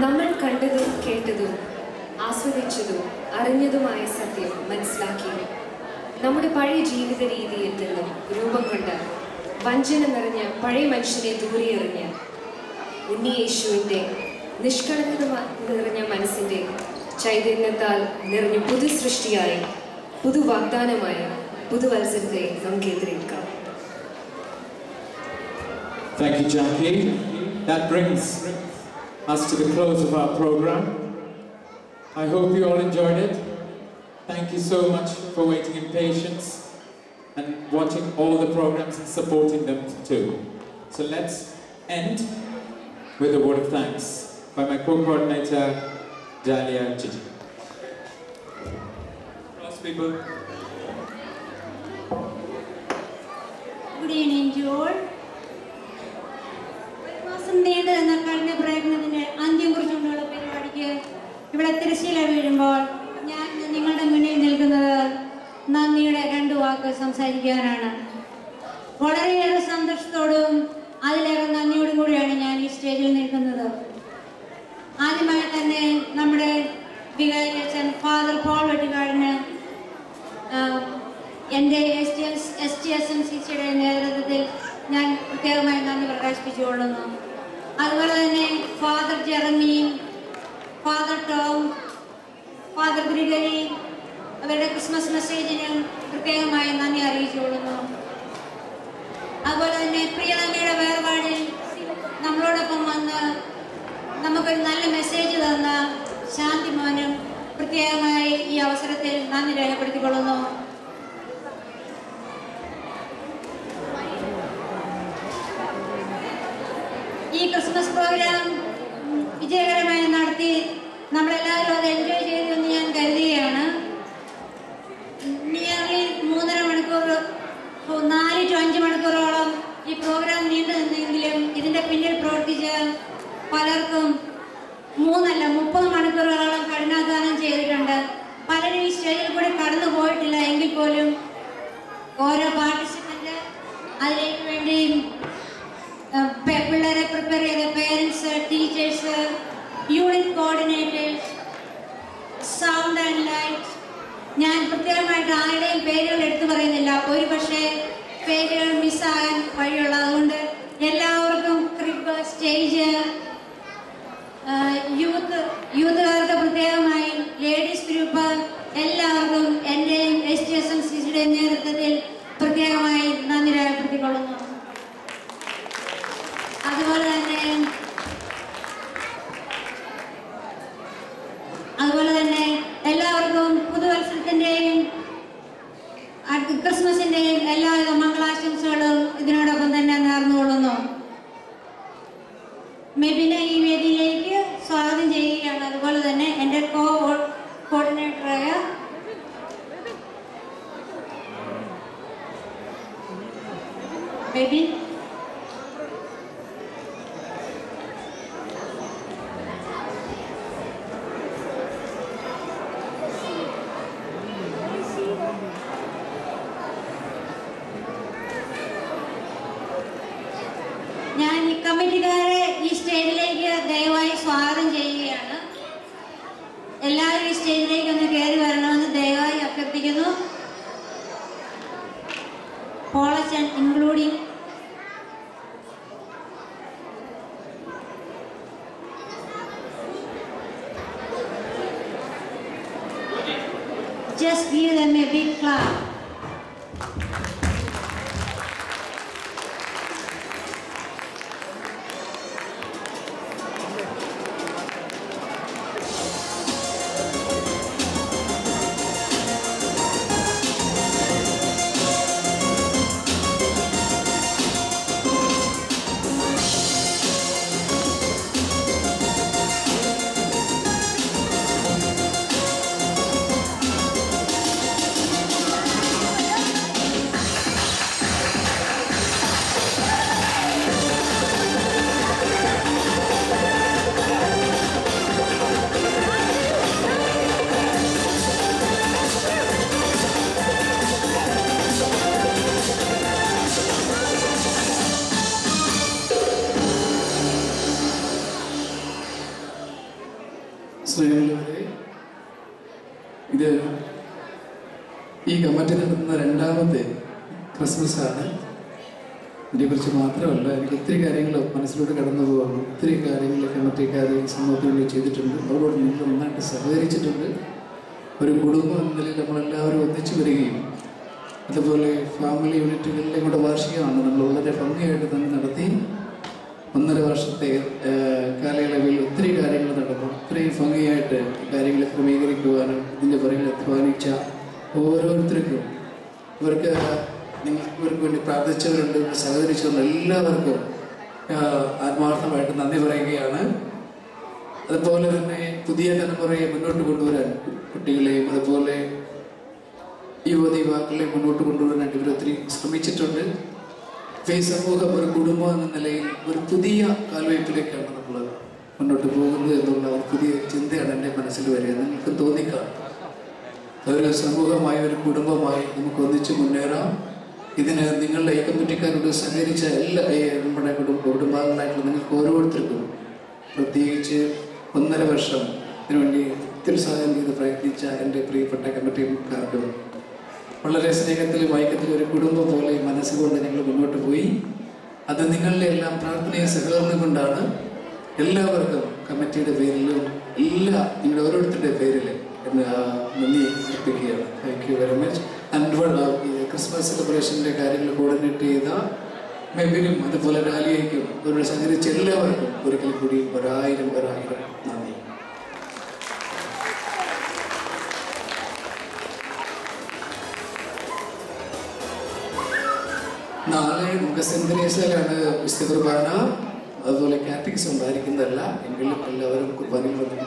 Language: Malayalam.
നമ്മൾ കണ്ടതും കേട്ടതും ആസ്വദിച്ചതും അറിഞ്ഞതുമായ സത്യം മനസ്സിലാക്കി നമ്മുടെ പഴയ ജീവിത രീതിയിൽ നിന്നും രൂപം കൊണ്ട വഞ്ചന നിറഞ്ഞ പഴയ മനുഷ്യനെ ദൂരെയെറിഞ്ഞ് ഉണ്ണിയേശുവിൻ്റെ നിഷ്കളങ്കത നിറഞ്ഞ മനസ്സിൻ്റെ ചൈതന്യത്താൽ നിറഞ്ഞ പുതു സൃഷ്ടിയായി പുതുവാഗ്ദാനമായ പുതുവത്സരത്തെ നമുക്ക് എതിരേൽക്കാം. Thank you, Jackie. That brings us to the close of our program. I hope you all enjoyed it. Thank you so much for waiting in patience and watching all the programs and supporting them too. So let's end with a word of thanks by my co-coordinator, Dalia Gigi. Cross people. Good evening to all. നീണ്ടു എന്ന കഴിഞ്ഞ പ്രയത്നത്തിന്റെ അന്ത്യം കുറിച്ചുകൊണ്ടുള്ള പരിപാടിക്ക് ഇവിടെ തിരശ്ശീല വീഴുമ്പോൾ ഞാൻ നിങ്ങളുടെ മുന്നിൽ നിൽക്കുന്നത് നന്ദിയുടെ 2 വാക്ക് സംസാരിക്കാനാണ്. വളരെയേറെ സന്തോഷത്തോടും അതിലേറെ നന്ദിയോടും കൂടിയാണ് ഞാൻ ഈ സ്റ്റേജിൽ നിൽക്കുന്നത്. ആദ്യമായി തന്നെ നമ്മുടെ വികാരിയച്ഛൻ ഫാദർ പോൾ വെട്ടിക്കാടിന് എൻ്റെ STSMCCയുടെ നേതൃത്വത്തിൽ ഞാൻ പ്രത്യേകമായി നന്ദി പ്രകാശിപ്പിച്ചുകൊള്ളുന്നു. അതുപോലെ തന്നെ father Jeremy, father Tom, father Gregory അവരുടെ ക്രിസ്മസ് മെസ്സേജിനും പ്രത്യേകമായി നന്ദി അറിയിച്ചുകൊള്ളുന്നു. അതുപോലെ തന്നെ പ്രിയതമ്മയുടെ വേർപാടിൽ നമ്മളോടൊപ്പം വന്ന് നമുക്കൊരു നല്ല മെസ്സേജ് തന്ന ശാന്തിമോനും പ്രത്യേകമായി ഈ അവസരത്തിൽ നന്ദി രേഖപ്പെടുത്തിക്കൊള്ളുന്നു. ഈ ക്രിസ്മസ് പ്രോഗ്രാം വിജയകരമായി നടത്തി നമ്മളെല്ലാവരും അത് എൻജോയ് ചെയ്തു എന്ന് ഞാൻ കരുതുകയാണ്. നിയർലി 3.5 മണിക്കൂർ 4 to 5 മണിക്കൂറോളം ഈ പ്രോഗ്രാം നീണ്ടു നിന്നെങ്കിലും ഇതിൻ്റെ പിന്നിൽ പ്രവർത്തിച്ച പലർക്കും 3 അല്ല 30 മണിക്കൂറുകളോളം കഠിനാധ്വാനം ചെയ്തിട്ടുണ്ട്. പലരും ഈ സ്റ്റേജിൽ കൂടി കടന്നു പോയിട്ടില്ല എങ്കിൽ പോലും ഓരോ പാർട്ടിസിപ്പൻ്റ് അതിലേക്ക് വേണ്ടി പിള്ളേരെ പ്രിപ്പയർ ചെയ്ത parents, teachers, unit coordinators, sound and light, ഞാൻ പ്രത്യേകമായിട്ട് ആരുടെയും പേരുകൾ എടുത്തു പറയുന്നില്ല. ഒരു പക്ഷേ പേരുകൾ മിസ്സാകാൻ വഴിയുള്ള, അതുകൊണ്ട് എല്ലാവർക്കും ക്രിബ്, സ്റ്റേജ്, യൂത്തുകാർക്ക് പ്രത്യേകമായും ലേഡീസ് ഗ്രൂപ്പ് എല്ലാവർക്കും എൻ്റെയും STSMCCയുടെ നേതൃത്വത്തിൽ പ്രത്യേകമായി നന്ദി രേഖപ്പെടുത്തിക്കൊള്ളുന്നു. അതുപോലെ തന്നെ എല്ലാവർക്കും പുതുവത്സരത്തിൻ്റെയും ക്രിസ്മസിൻ്റെയും എല്ലാവിധ മംഗളാശംസകളും ഇതിനോടൊപ്പം തന്നെ നേർന്നുകൊള്ളുന്നു. മെബിനെ ഈ വേദിയിലേക്ക് സ്വാഗതം ചെയ്യുകയാണ്. അതുപോലെ തന്നെ എൻ്റെ കോർഡിനേറ്ററായ മെബിൻ, ഞാൻ ഈ കമ്മിറ്റിക്കാരെ ഈ സ്റ്റേജിലേക്ക് ദയവായി സ്വാഗതം ചെയ്യുകയാണ്. എല്ലാവരും ഈ സ്റ്റേജിലേക്ക് ഒന്ന് കയറി വരണമെന്ന് ദയവായി അഭ്യർത്ഥിക്കുന്നു. Polachan including. Just give them a big clap. സ്നേഹമുള്ളവരെ, ഇത് ഈ കമ്മിറ്റി നടത്തുന്ന രണ്ടാമത്തെ ക്രിസ്മസ് ആണ്. ഇതിനെക്കുറിച്ച് മാത്രമല്ല, എനിക്ക് ഒത്തിരി കാര്യങ്ങൾ മനസ്സിലൂടെ കടന്നു പോകുന്നു. ഒത്തിരി കാര്യങ്ങൾ കമ്മിറ്റിക്കാർ സമൂഹത്തിന് വേണ്ടി ചെയ്തിട്ടുണ്ട്. അവരോട് നിങ്ങൾ നന്നായിട്ട് സഹകരിച്ചിട്ടുണ്ട്. ഒരു കുടുംബം എന്ന നിലയിൽ നമ്മളെല്ലാവരും ഒന്നിച്ചു വരികയും അതുപോലെ ഫാമിലി യൂണിറ്റുകളിലെ കൂടെ വാർഷികമാണ് നമ്മൾ വളരെ ഭംഗിയായിട്ട് തന്നെ നടത്തി. 1.5 വർഷത്തെ കാലയളവിൽ ഒത്തിരി കാര്യങ്ങൾ നടന്നു. ഒത്തിരി ഭംഗിയായിട്ട് കാര്യങ്ങൾ ക്രമീകരിക്കുവാനും ഇതിൻ്റെ പുറകിൽ അധ്വാനിച്ച ഓരോരുത്തർക്കും, ഇവർക്ക് വേണ്ടി പ്രാർത്ഥിച്ചവരുണ്ട്, സഹകരിച്ചവരുണ്ട്, എല്ലാവർക്കും ആത്മാർത്ഥമായിട്ട് നന്ദി പറയുകയാണ്. അതുപോലെ തന്നെ പുതിയ തലമുറയെ മുന്നോട്ട് കൊണ്ടുവരാൻ, കുട്ടികളെയും അതുപോലെ യുവതിയുവാക്കളെ മുന്നോട്ട് കൊണ്ടുവരാനായിട്ട് ഇവർ ഒത്തിരി ശ്രമിച്ചിട്ടുണ്ട്. ഈ സമൂഹം ഒരു കുടുംബം എന്ന നിലയിൽ ഒരു പുതിയ കാൽവയ്പിലേക്കാണ് നമ്മൾ മുന്നോട്ട് പോകുന്നത് എന്നുള്ള ഒരു പുതിയ ചിന്തയാണ് എൻ്റെ മനസ്സിൽ വരിക. നിങ്ങൾക്ക് തോന്നിക്കാം ഒരു സമൂഹമായി, ഒരു കുടുംബമായി നമുക്ക് ഒന്നിച്ച് മുന്നേറാം. ഇതിന് നിങ്ങളുടെ ഈ കമ്മിറ്റിക്കാരോട് സഹകരിച്ച എല്ലാ നമ്മുടെ കുടുംബാംഗങ്ങളായിട്ടുള്ള നിങ്ങൾക്ക് ഓരോരുത്തർക്കും, പ്രത്യേകിച്ച് 1.5 വർഷം ഇതിനുവേണ്ടി ഉത്സാഹം ചെയ്ത് പ്രയത്നിച്ച എൻ്റെ പ്രിയപ്പെട്ട കമ്മിറ്റിക്കാർക്കും വളരെ സ്നേഹത്തിലും ഐക്യത്തിലും ഒരു കുടുംബം പോലെ മനസ്സുകൊണ്ട് ഞങ്ങൾ മുന്നോട്ട് പോയി. അത് നിങ്ങളുടെ എല്ലാം പ്രാർത്ഥനയും സഹകരണം കൊണ്ടാണ്. എല്ലാവർക്കും കമ്മിറ്റിയുടെ പേരിലും നിങ്ങളുടെ ഓരോരുത്തരുടെ പേരിൽ നന്ദി അർപ്പിക്കുകയാണ്. Thank you very much. And Christmas സെലിബ്രേഷൻ്റെ കാര്യങ്ങൾ കോർഡിനേറ്റ് ചെയ്ത മെബിനും അതുപോലെ ഡാലിയയ്ക്കും അവരോട് സഹകരിച്ച എല്ലാവർക്കും ഒരിക്കൽ കൂടി 1000 നന്ദി. നാളെ നമുക്ക് സെന്റ് തെരേസയിലാണ് വിശുദ്ധ കുർബാന. അതുപോലെ കാറ്റഗിസം ഉണ്ടായിരിക്കുന്നതല്ല, എങ്കിലും എല്ലാവരും കുർബാനയിൽ വന്നു